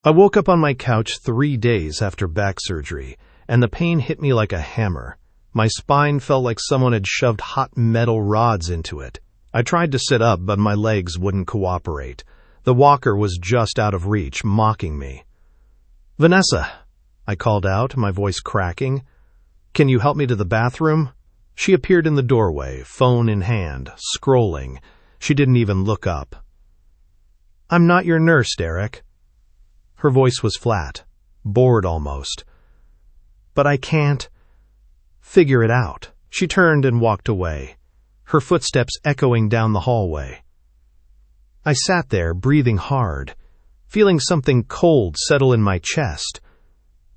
I woke up on my couch 3 days after back surgery, and the pain hit me like a hammer. My spine felt like someone had shoved hot metal rods into it. I tried to sit up, but my legs wouldn't cooperate. The walker was just out of reach, mocking me. "Vanessa," I called out, my voice cracking. "Can you help me to the bathroom?" She appeared in the doorway, phone in hand, scrolling. She didn't even look up. "I'm not your nurse, Derek." Her voice was flat, bored almost. "But I can't figure it out." She turned and walked away, her footsteps echoing down the hallway. I sat there, breathing hard, feeling something cold settle in my chest.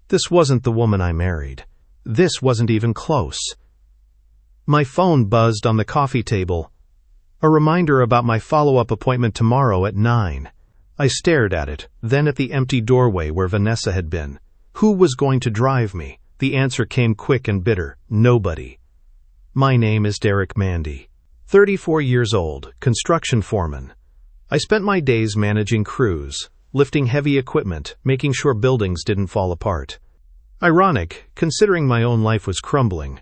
This wasn't the woman I married. This wasn't even close. My phone buzzed on the coffee table, a reminder about my follow-up appointment tomorrow at 9. I stared at it, then at the empty doorway where Vanessa had been. Who was going to drive me? The answer came quick and bitter. Nobody. My name is Derek Mandy, 34 years old, construction foreman. I spent my days managing crews, lifting heavy equipment, making sure buildings didn't fall apart. Ironic, considering my own life was crumbling.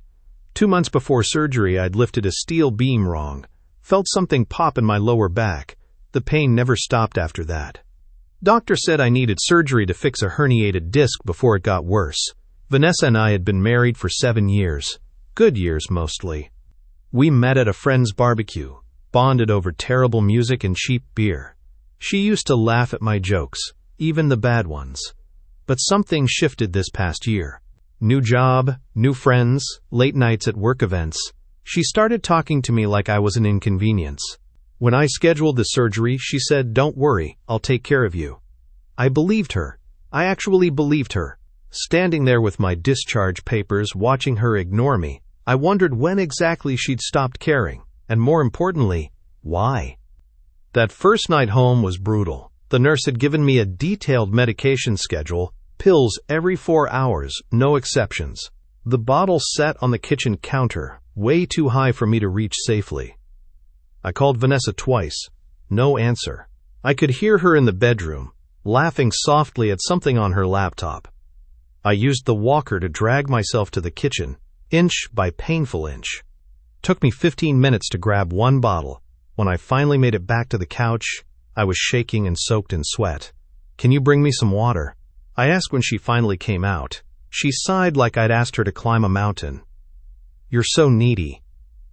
2 months before surgery, I'd lifted a steel beam wrong, felt something pop in my lower back. The pain never stopped after that. Doctor said I needed surgery to fix a herniated disc before it got worse. Vanessa and I had been married for 7 years. Good years, mostly. We met at a friend's barbecue, bonded over terrible music and cheap beer. She used to laugh at my jokes, even the bad ones. But something shifted this past year. New job, new friends, late nights at work events. She started talking to me like I was an inconvenience. When I scheduled the surgery, she said, "Don't worry, I'll take care of you." I believed her. I actually believed her. Standing there with my discharge papers, watching her ignore me, I wondered when exactly she'd stopped caring, and more importantly, why. That first night home was brutal. The nurse had given me a detailed medication schedule, pills every 4 hours, no exceptions. The bottle sat on the kitchen counter, way too high for me to reach safely. I called Vanessa twice. No answer. I could hear her in the bedroom, laughing softly at something on her laptop. I used the walker to drag myself to the kitchen, inch by painful inch. Took me 15 minutes to grab one bottle. When I finally made it back to the couch, I was shaking and soaked in sweat. "Can you bring me some water?" I asked when she finally came out. She sighed like I'd asked her to climb a mountain. "You're so needy."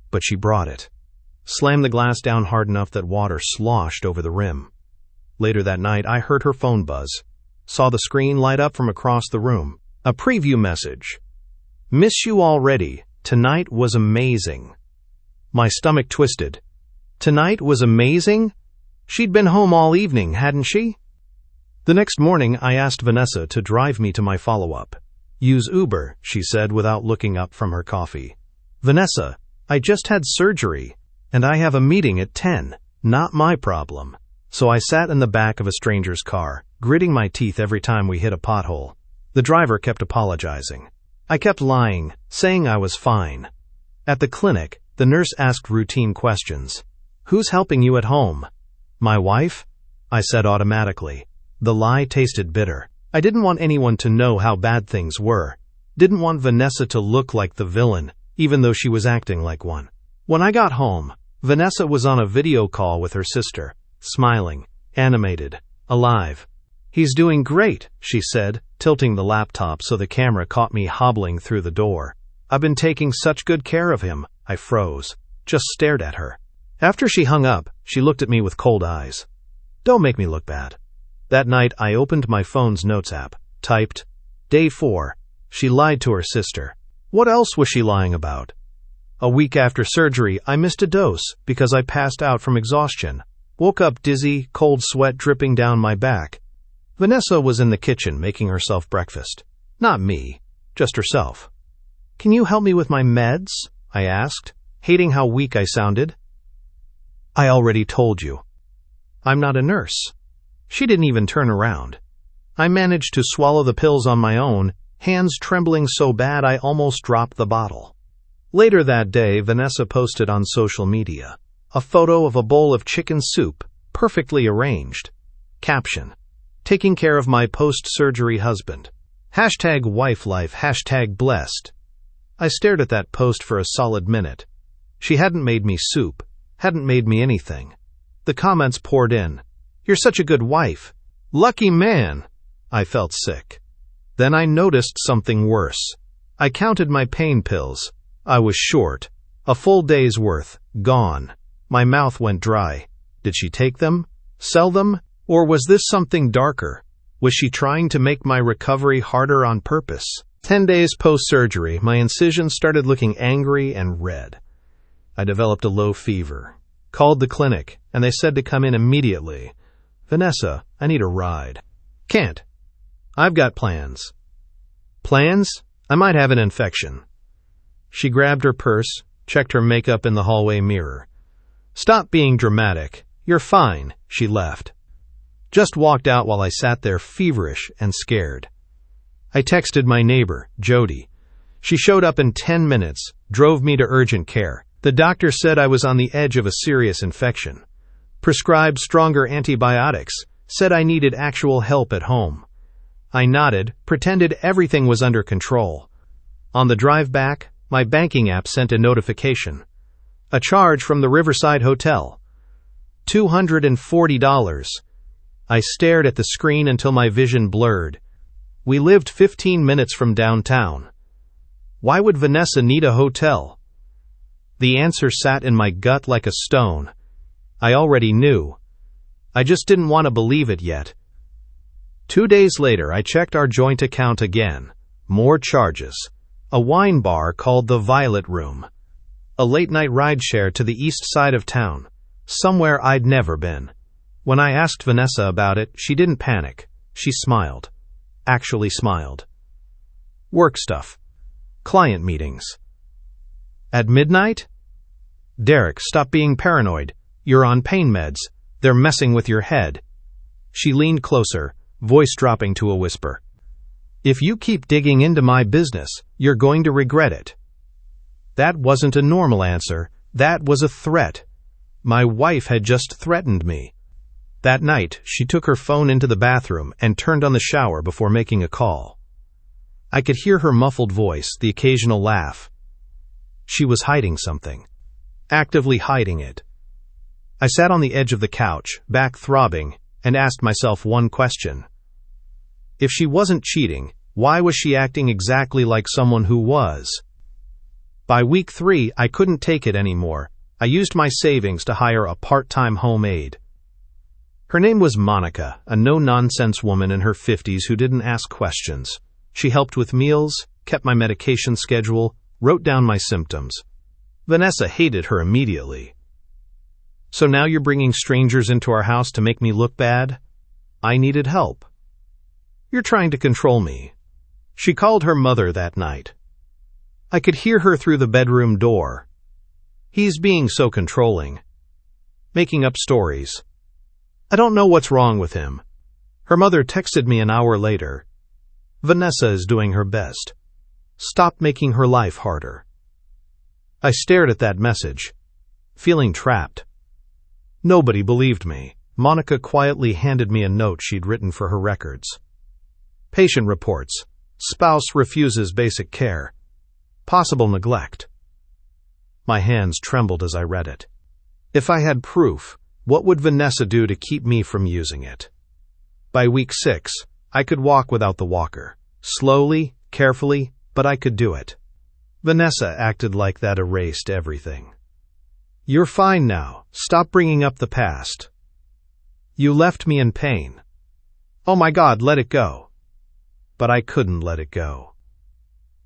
But she brought it. Slammed the glass down hard enough that water sloshed over the rim. Later that night, I heard her phone buzz. Saw the screen light up from across the room. A preview message. "Miss you already. Tonight was amazing." My stomach twisted. Tonight was amazing? She'd been home all evening, hadn't she? The next morning, I asked Vanessa to drive me to my follow-up. "Use Uber," she said without looking up from her coffee. "Vanessa, I just had surgery, and I have a meeting at 10. Not my problem." So I sat in the back of a stranger's car, gritting my teeth every time we hit a pothole. The driver kept apologizing. I kept lying, saying I was fine. At the clinic, the nurse asked routine questions. "Who's helping you at home?" "My wife," I said automatically. The lie tasted bitter. I didn't want anyone to know how bad things were. Didn't want Vanessa to look like the villain, even though she was acting like one. When I got home, Vanessa was on a video call with her sister, smiling, animated, alive. "He's doing great," she said, tilting the laptop so the camera caught me hobbling through the door. "I've been taking such good care of him." I froze, just stared at her. After she hung up, she looked at me with cold eyes. "Don't make me look bad." That night, I opened my phone's notes app, typed, "Day 4. She lied to her sister." What else was she lying about? A week after surgery, I missed a dose because I passed out from exhaustion. Woke up dizzy, cold sweat dripping down my back. Vanessa was in the kitchen making herself breakfast. Not me, just herself. "Can you help me with my meds?" I asked, hating how weak I sounded. "I already told you. I'm not a nurse." She didn't even turn around. I managed to swallow the pills on my own, hands trembling so bad I almost dropped the bottle. Later that day, Vanessa posted on social media a photo of a bowl of chicken soup, perfectly arranged. Caption: Taking care of my post-surgery husband. #WifeLife, #blessed. I stared at that post for a solid minute. She hadn't made me soup, hadn't made me anything. The comments poured in. You're such a good wife. Lucky man. I felt sick. Then I noticed something worse. I counted my pain pills. I was short. A full day's worth. Gone. My mouth went dry. Did she take them? Sell them? Or was this something darker? Was she trying to make my recovery harder on purpose? 10 days post-surgery, my incisions started looking angry and red. I developed a low fever. Called the clinic, and they said to come in immediately. Vanessa, I need a ride. Can't. I've got plans. Plans? I might have an infection. She grabbed her purse, checked her makeup in the hallway mirror. Stop being dramatic. You're fine. She left. Just walked out while I sat there feverish and scared. I texted my neighbor, Jody. She showed up in 10 minutes, drove me to urgent care. The doctor said I was on the edge of a serious infection. Prescribed stronger antibiotics, said I needed actual help at home. I nodded, pretended everything was under control. On the drive back, my banking app sent a notification. A charge from the Riverside Hotel. $240. I stared at the screen until my vision blurred. We lived 15 minutes from downtown. Why would Vanessa need a hotel? The answer sat in my gut like a stone. I already knew. I just didn't want to believe it yet. 2 days later, I checked our joint account again. More charges. A wine bar called the Violet Room. A late-night rideshare to the east side of town. Somewhere I'd never been. When I asked Vanessa about it, she didn't panic. She smiled. Actually smiled. Work stuff. Client meetings. At midnight? Derek, stop being paranoid. You're on pain meds. They're messing with your head. She leaned closer, voice dropping to a whisper. If you keep digging into my business, you're going to regret it. That wasn't a normal answer. That was a threat. My wife had just threatened me. That night, she took her phone into the bathroom and turned on the shower before making a call. I could hear her muffled voice, the occasional laugh. She was hiding something. Actively hiding it. I sat on the edge of the couch, back throbbing, and asked myself one question. If she wasn't cheating, why was she acting exactly like someone who was? By week 3, I couldn't take it anymore. I used my savings to hire a part-time home aide. Her name was Monica, a no-nonsense woman in her 50s who didn't ask questions. She helped with meals, kept my medication schedule, wrote down my symptoms. Vanessa hated her immediately. So now you're bringing strangers into our house to make me look bad? I needed help. You're trying to control me. She called her mother that night. I could hear her through the bedroom door. He's being so controlling. Making up stories. I don't know what's wrong with him. Her mother texted me an hour later. Vanessa is doing her best. Stop making her life harder. I stared at that message, feeling trapped. Nobody believed me. Monica quietly handed me a note she'd written for her records. Patient reports. Spouse refuses basic care. Possible neglect. My hands trembled as I read it. If I had proof, what would Vanessa do to keep me from using it? By week 6, I could walk without the walker. Slowly, carefully, but I could do it. Vanessa acted like that erased everything. You're fine now. Stop bringing up the past. You left me in pain. Oh my God, let it go. But I couldn't let it go.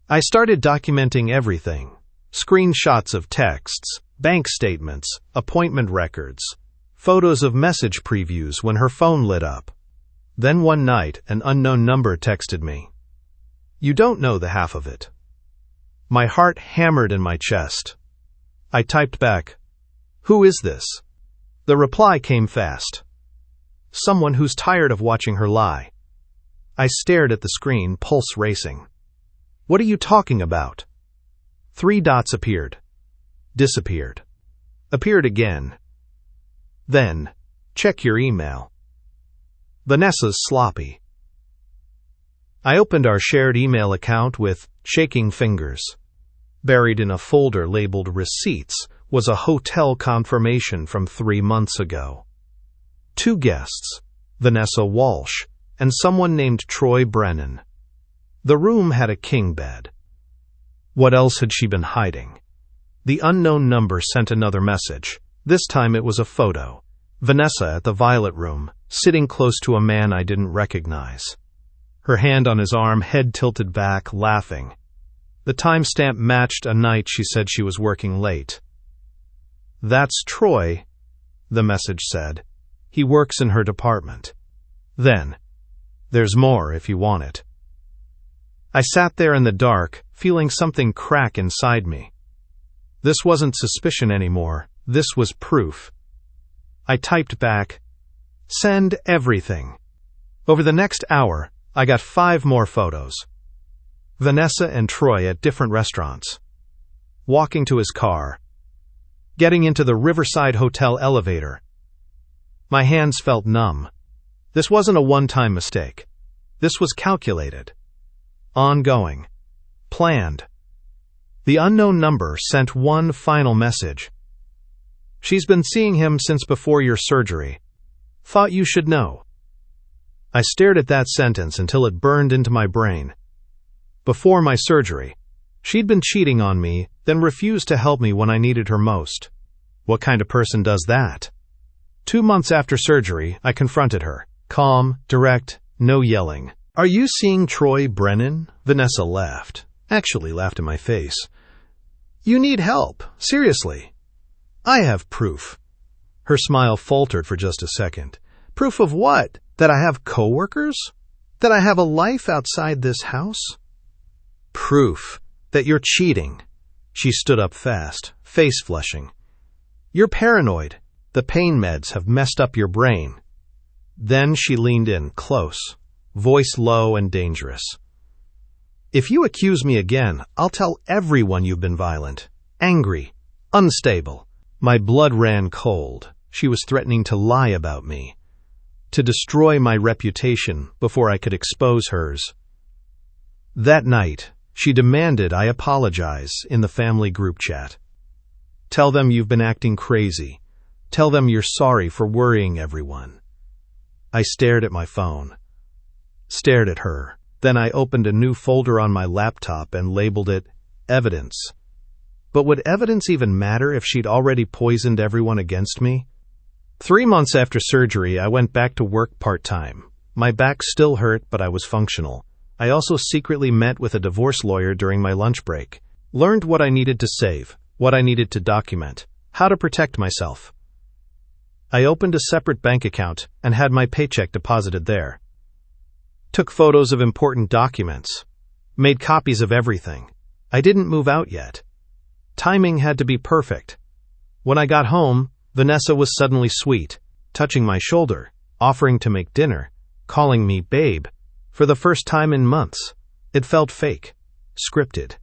I started documenting everything. Screenshots of texts, bank statements, appointment records, photos of message previews when her phone lit up. Then one night, an unknown number texted me. You don't know the half of it. My heart hammered in my chest. I typed back, "Who is this?" The reply came fast. Someone who's tired of watching her lie. I stared at the screen, pulse racing. What are you talking about? 3 dots appeared. Disappeared. Appeared again. Then, check your email. Vanessa's sloppy. I opened our shared email account with shaking fingers. Buried in a folder labeled Receipts was a hotel confirmation from 3 months ago. 2 guests, Vanessa Walsh and someone named Troy Brennan. The room had a king bed. What else had she been hiding? The unknown number sent another message. This time it was a photo. Vanessa at the Violet Room, sitting close to a man I didn't recognize. Her hand on his arm, head tilted back, laughing. The timestamp matched a night she said she was working late. "That's Troy," the message said. "He works in her department." Then, "There's more if you want it." I sat there in the dark, feeling something crack inside me. This wasn't suspicion anymore. This was proof. I typed back, "Send everything." Over the next hour, I got 5 more photos. Vanessa and Troy at different restaurants. Walking to his car. Getting into the Riverside Hotel elevator. My hands felt numb. This wasn't a one-time mistake. This was calculated. Ongoing. Planned. The unknown number sent one final message. "She's been seeing him since before your surgery. Thought you should know." I stared at that sentence until it burned into my brain. Before my surgery, she'd been cheating on me, then refused to help me when I needed her most. What kind of person does that? 2 months after surgery, I confronted her. Calm, direct, no yelling. "Are you seeing Troy Brennan?" Vanessa laughed. Actually laughed in my face. "You need help. Seriously." "I have proof." Her smile faltered for just a second. "Proof of what? That I have coworkers? That I have a life outside this house?" "Proof that you're cheating." She stood up fast, face flushing. "You're paranoid. The pain meds have messed up your brain." Then she leaned in, close, voice low and dangerous. "If you accuse me again, I'll tell everyone you've been violent, angry, unstable." My blood ran cold. She was threatening to lie about me, to destroy my reputation before I could expose hers. That night, she demanded I apologize in the family group chat. "Tell them you've been acting crazy. Tell them you're sorry for worrying everyone." I stared at my phone. Stared at her. Then I opened a new folder on my laptop and labeled it Evidence. But would evidence even matter if she'd already poisoned everyone against me? 3 months after surgery, I went back to work part-time. My back still hurt, but I was functional. I also secretly met with a divorce lawyer during my lunch break. Learned what I needed to save, what I needed to document, how to protect myself. I opened a separate bank account and had my paycheck deposited there. Took photos of important documents. Made copies of everything. I didn't move out yet. Timing had to be perfect. When I got home, Vanessa was suddenly sweet, touching my shoulder, offering to make dinner, calling me babe. For the first time in months, it felt fake, scripted.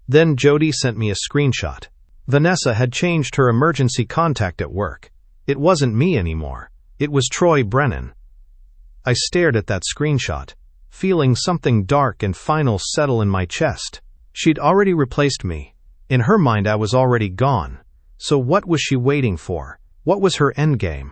Then Jody sent me a screenshot. Vanessa had changed her emergency contact at work. It wasn't me anymore. It was Troy Brennan. I stared at that screenshot, feeling something dark and final settle in my chest. She'd already replaced me. In her mind, I was already gone. So what was she waiting for? What was her endgame?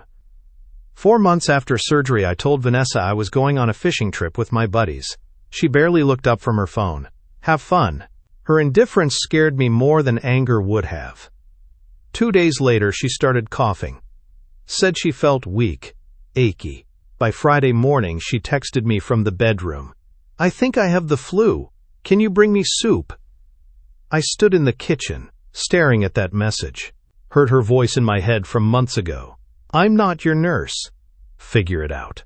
4 months after surgery, I told Vanessa I was going on a fishing trip with my buddies. She barely looked up from her phone. Have fun. Her indifference scared me more than anger would have. 2 days later, she started coughing. Said she felt weak, achy. By Friday morning, she texted me from the bedroom. "I think I have the flu. Can you bring me soup?" I stood in the kitchen, staring at that message. Heard her voice in my head from months ago. "I'm not your nurse. Figure it out."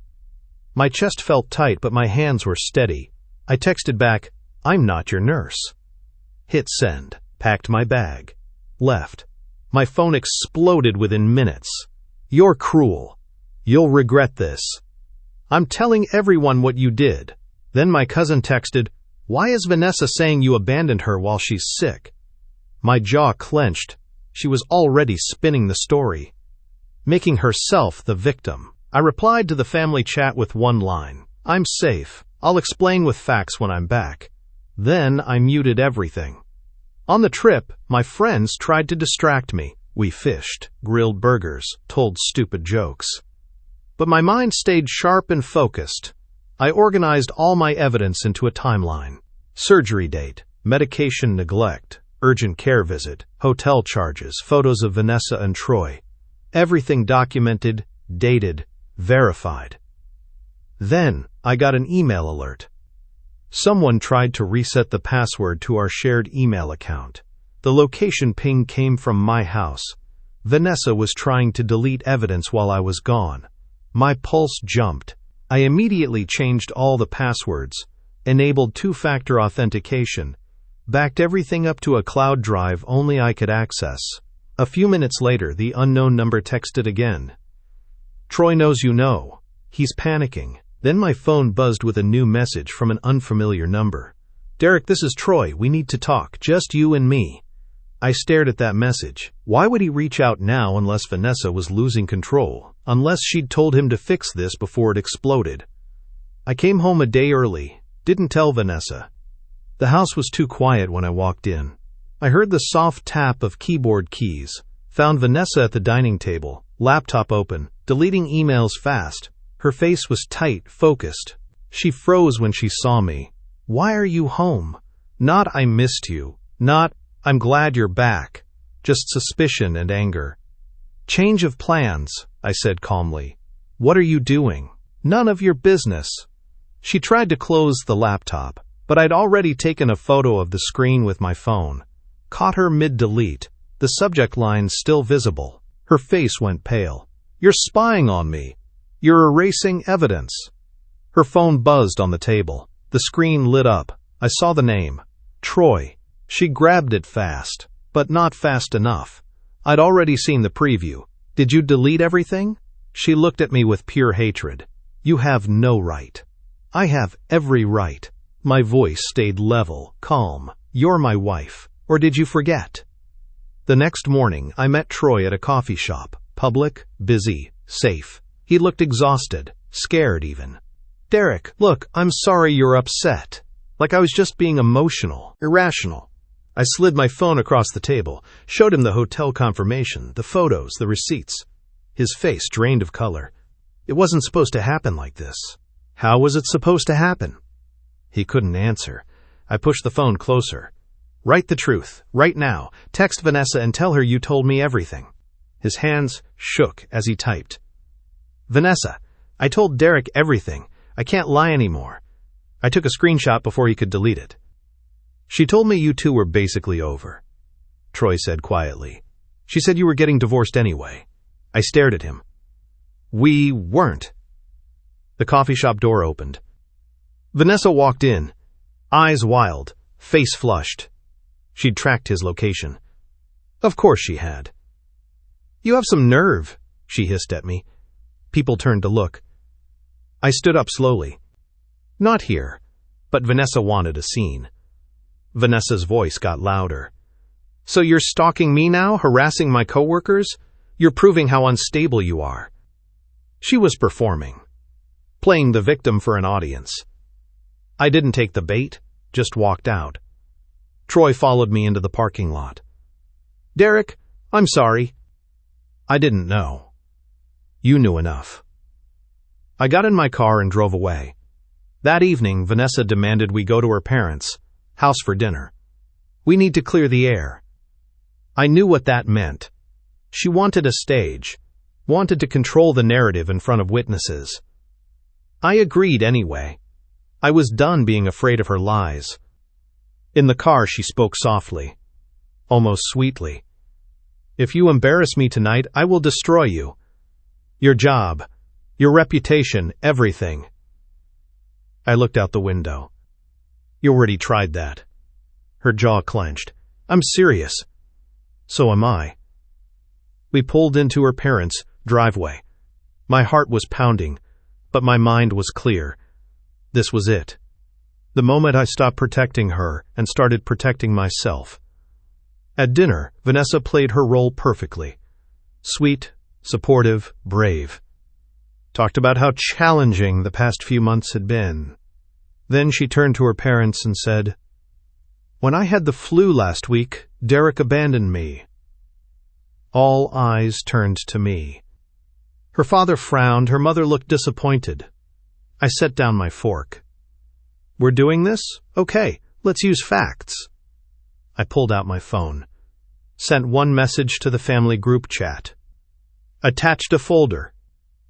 My chest felt tight, but my hands were steady. I texted back, "I'm not your nurse." Hit send. Packed my bag. Left. My phone exploded within minutes. "You're cruel. You'll regret this. I'm telling everyone what you did." Then my cousin texted, "Why is Vanessa saying you abandoned her while she's sick?" My jaw clenched. She was already spinning the story, making herself the victim. I replied to the family chat with one line. I'm safe. I'll explain with facts when I'm back. Then I muted everything. On the trip, my friends tried to distract me. We fished, grilled burgers, told stupid jokes. But my mind stayed sharp and focused. I organized all my evidence into a timeline. Surgery date, medication neglect, urgent care visit, hotel charges, photos of Vanessa and Troy. Everything documented, dated, verified. Then I got an email alert. Someone tried to reset the password to our shared email account. The location ping came from my house. Vanessa was trying to delete evidence while I was gone. My pulse jumped. I immediately changed all the passwords, enabled two-factor authentication, backed everything up to a cloud drive only I could access. A few minutes later, the unknown number texted again. Troy knows you know. He's panicking. Then my phone buzzed with a new message from an unfamiliar number. Derek, this is Troy. We need to talk. Just you and me. I stared at that message. Why would he reach out now unless Vanessa was losing control? Unless she'd told him to fix this before it exploded. I came home a day early. Didn't tell Vanessa. The house was too quiet when I walked in. I heard the soft tap of keyboard keys. Found Vanessa at the dining table, laptop open, deleting emails fast. Her face was tight, focused. She froze when she saw me. Why are you home? Not I missed you. Not I'm glad you're back. Just suspicion and anger. Change of plans, I said calmly. What are you doing? None of your business. She tried to close the laptop, but I'd already taken a photo of the screen with my phone. Caught her mid-delete, the subject line still visible. Her face went pale. You're spying on me. You're erasing evidence. Her phone buzzed on the table. The screen lit up. I saw the name. Troy. She grabbed it fast, but not fast enough. I'd already seen the preview. Did you delete everything? She looked at me with pure hatred. You have no right. I have every right. My voice stayed level, calm. You're my wife. Or did you forget? The next morning, I met Troy at a coffee shop. Public, busy, safe. He looked exhausted, scared even. Derek, look, I'm sorry you're upset. Like I was just being emotional, irrational. I slid my phone across the table, showed him the hotel confirmation, the photos, the receipts. His face drained of color. It wasn't supposed to happen like this. How was it supposed to happen? He couldn't answer. I pushed the phone closer. Write the truth, right now. Text Vanessa and tell her you told me everything. His hands shook as he typed. Vanessa, I told Derek everything. I can't lie anymore. I took a screenshot before he could delete it. She told me you two were basically over. Troy said quietly. She said you were getting divorced anyway. I stared at him. We weren't. The coffee shop door opened. Vanessa walked in, eyes wild, face flushed. She'd tracked his location. Of course she had. You have some nerve, she hissed at me. People turned to look. I stood up slowly. Not here, but Vanessa wanted a scene. Vanessa's voice got louder. So you're stalking me now, harassing my coworkers? You're proving how unstable you are. She was performing, playing the victim for an audience. I didn't take the bait, just walked out. Troy followed me into the parking lot. Derek, I'm sorry. I didn't know. You knew enough. I got in my car and drove away. That evening, Vanessa demanded we go to her parents' house for dinner. We need to clear the air. I knew what that meant. She wanted a stage, wanted to control the narrative in front of witnesses. I agreed anyway. I was done being afraid of her lies. In the car, she spoke softly, almost sweetly. If you embarrass me tonight, I will destroy you. Your job, your reputation, everything. I looked out the window. You already tried that. Her jaw clenched. I'm serious. So am I. We pulled into her parents' driveway. My heart was pounding, but my mind was clear. This was it. The moment I stopped protecting her and started protecting myself. At dinner, Vanessa played her role perfectly. Sweet, supportive, brave. talked about how challenging the past few months had been. Then she turned to her parents and said, "When I had the flu last week, Derek abandoned me." All eyes turned to me. Her father frowned, her mother looked disappointed. I set down my fork. "We're doing this? Okay, let's use facts." I pulled out my phone. Sent one message to the family group chat. Attached a folder.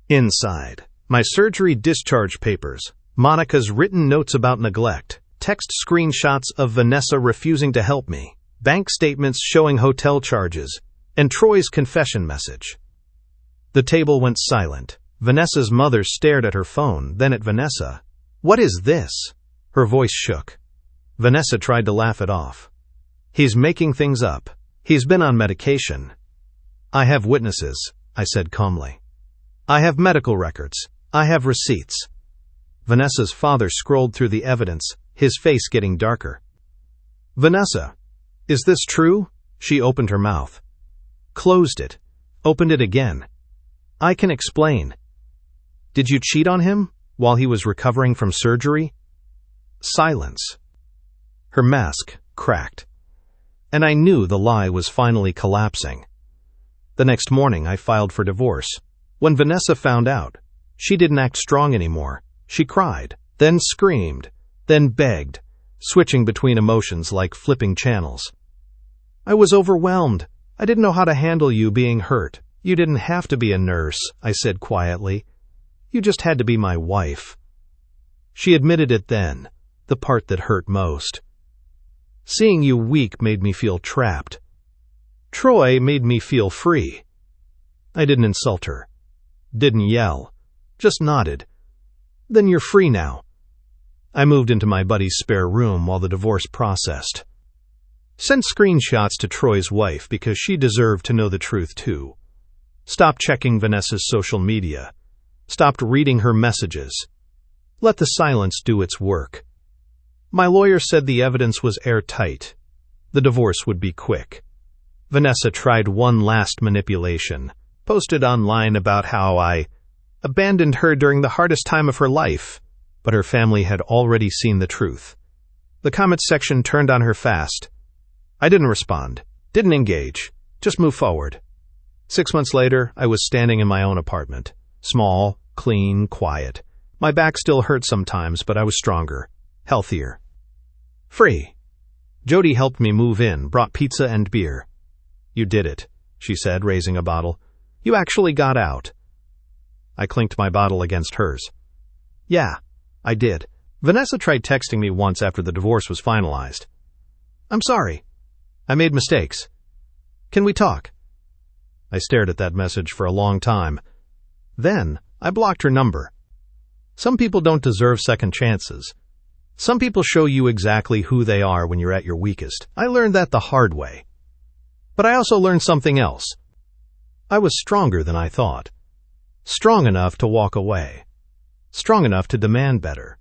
Inside, my surgery discharge papers, Monica's written notes about neglect, text screenshots of Vanessa refusing to help me, bank statements showing hotel charges, and Troy's confession message. The table went silent. Vanessa's mother stared at her phone, then at Vanessa. "What is this?" Her voice shook. Vanessa tried to laugh it off. "He's making things up. He's been on medication." "I have witnesses," I said calmly. "I have medical records. I have receipts." Vanessa's father scrolled through the evidence, his face getting darker. "Vanessa, is this true?" She opened her mouth. Closed it. Opened it again. "I can explain." "Did you cheat on him while he was recovering from surgery?" Silence. Her mask cracked. And I knew the lie was finally collapsing. The next morning I filed for divorce. When Vanessa found out, she didn't act strong anymore. She cried, then screamed, then begged, switching between emotions like flipping channels. "I was overwhelmed. I didn't know how to handle you being hurt. You didn't have to be a nurse," I said quietly. "You just had to be my wife." She admitted it then, the part that hurt most. "Seeing you weak made me feel trapped. Troy made me feel free." I didn't insult her. Didn't yell. Just nodded. "Then you're free now." I moved into my buddy's spare room while the divorce processed. Sent screenshots to Troy's wife because she deserved to know the truth too. Stopped checking Vanessa's social media. Stopped reading her messages. Let the silence do its work. My lawyer said the evidence was airtight. The divorce would be quick. Vanessa tried one last manipulation. Posted online about how I abandoned her during the hardest time of her life, but her family had already seen the truth. The comments section turned on her fast. I didn't respond, didn't engage, just moved forward. 6 months later, I was standing in my own apartment. Small, clean, quiet. My back still hurt sometimes, but I was stronger, healthier. Free. Jody helped me move in, brought pizza and beer. "You did it," she said, raising a bottle. "You actually got out." I clinked my bottle against hers. "Yeah, I did." Vanessa tried texting me once after the divorce was finalized. "I'm sorry. I made mistakes. Can we talk?" I stared at that message for a long time. Then I blocked her number. Some people don't deserve second chances. Some people show you exactly who they are when you're at your weakest. I learned that the hard way. But I also learned something else. I was stronger than I thought. Strong enough to walk away. Strong enough to demand better.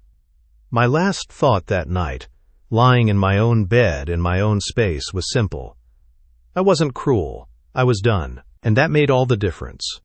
My last thought that night, lying in my own bed in my own space, was simple. I wasn't cruel. I was done. And that made all the difference.